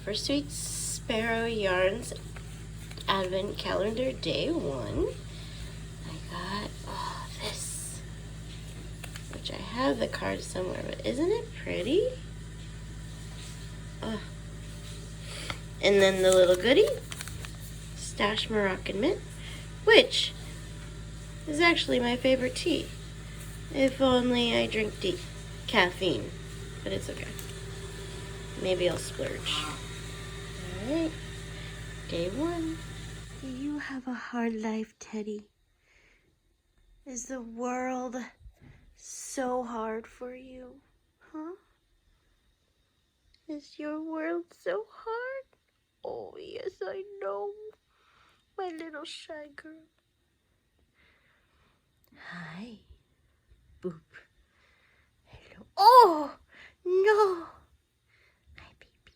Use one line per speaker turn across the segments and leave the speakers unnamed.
for Sweet Sparrow Yarns Advent Calendar Day 1. I got this, which I have the card somewhere, but isn't it pretty? And then the little goodie, Stash Moroccan Mint, which is actually my favorite tea. If only I drink caffeine, but it's okay. Maybe I'll splurge. Alright, day 1. Do you have a hard life, Teddy? Is the world so hard for you? Huh? Is your world so hard? Oh, yes, I know. My little shy girl. Hi. Boop. Hello. Oh, no. Hi, baby.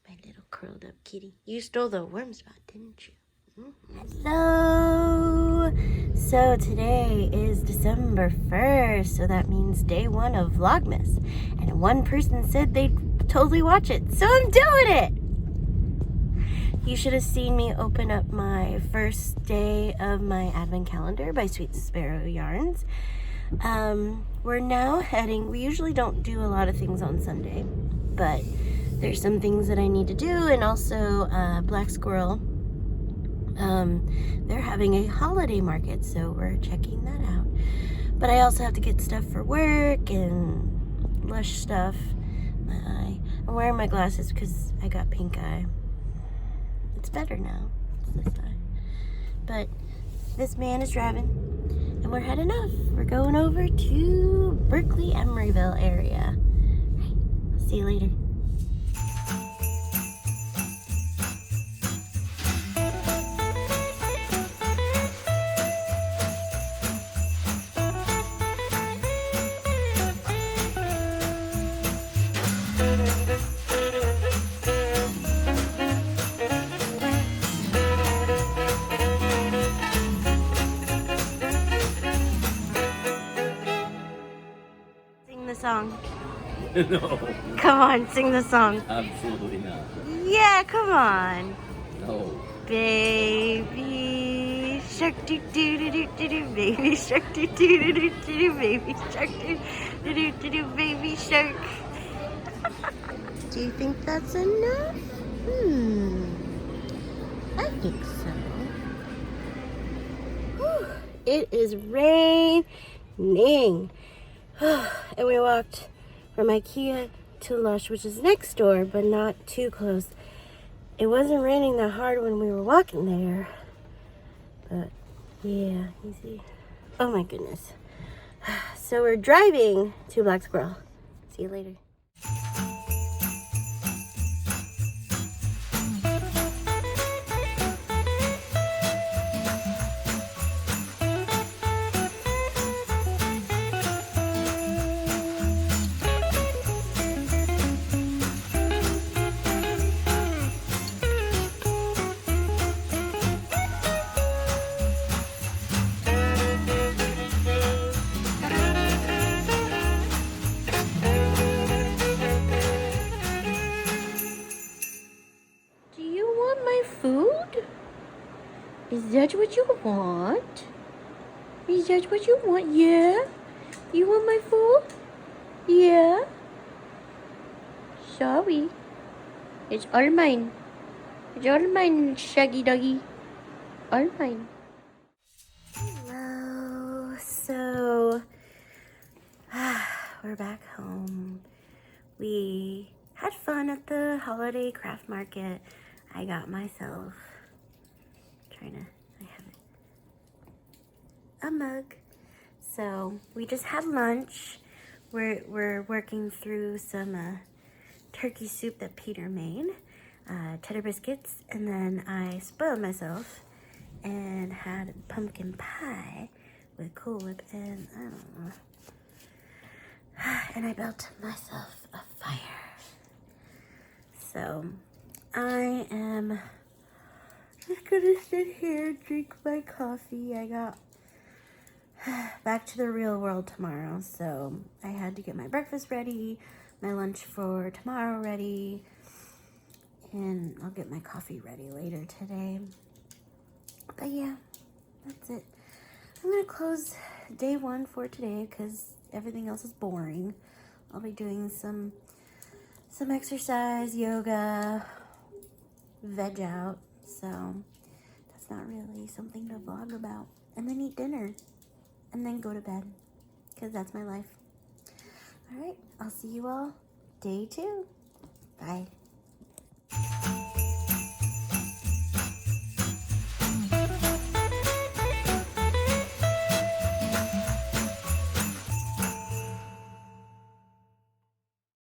My little curled up kitty. You stole the worm spot, didn't you? Hello. So today is December 1st, so that means day 1 of Vlogmas. And one person said they'd totally watch it, so I'm doing it. You should have seen me open up my first day of my advent calendar by Sweet Sparrow Yarns. We're now heading, we usually don't do a lot of things on Sunday, but there's some things that I need to do, and also Black Squirrel. They're having a holiday market, so we're checking that out. But I also have to get stuff for work and Lush stuff. My eye. I'm wearing my glasses because I got pink eye. It's better now. It's this eye. But this man is driving, and we're heading off. We're going over to Berkeley, Emeryville area. Right. I'll see you later. Song.
No.
Come on, sing the song.
Absolutely not.
Yeah, come on.
No.
Baby shark doo doo doo doo doo doo, baby shark doo doo doo doo doo, baby shark doo doo doo doo doo, baby shark. Do you think that's enough? I think so. Whew. It is raining. And we walked from IKEA to Lush, which is next door, but not too close. It wasn't raining that hard when we were walking there. But yeah, you see. Oh my goodness. So we're driving to Black Squirrel. See you later. Food? Is that what you want? Is that what you want? Yeah? You want my food? Yeah? Sorry. It's all mine. It's all mine, shaggy doggy. All mine. Hello. So, we're back home. We had fun at the holiday craft market. I got myself, I have a mug. So we just had lunch. We're working through some turkey soup that Peter made, cheddar biscuits, and then I spoiled myself and had pumpkin pie with Cool Whip and I don't know. And I built myself a fire. So I am just gonna sit here and drink my coffee. I got back to the real world tomorrow, so I had to get my breakfast ready, my lunch for tomorrow ready, and I'll get my coffee ready later today. But yeah, that's it. I'm gonna close day one for today because everything else is boring. I'll be doing some exercise, yoga, veg out, so that's not really something to vlog about. And then eat dinner, and then go to bed, because that's my life. All right, I'll see you all day 2. Bye.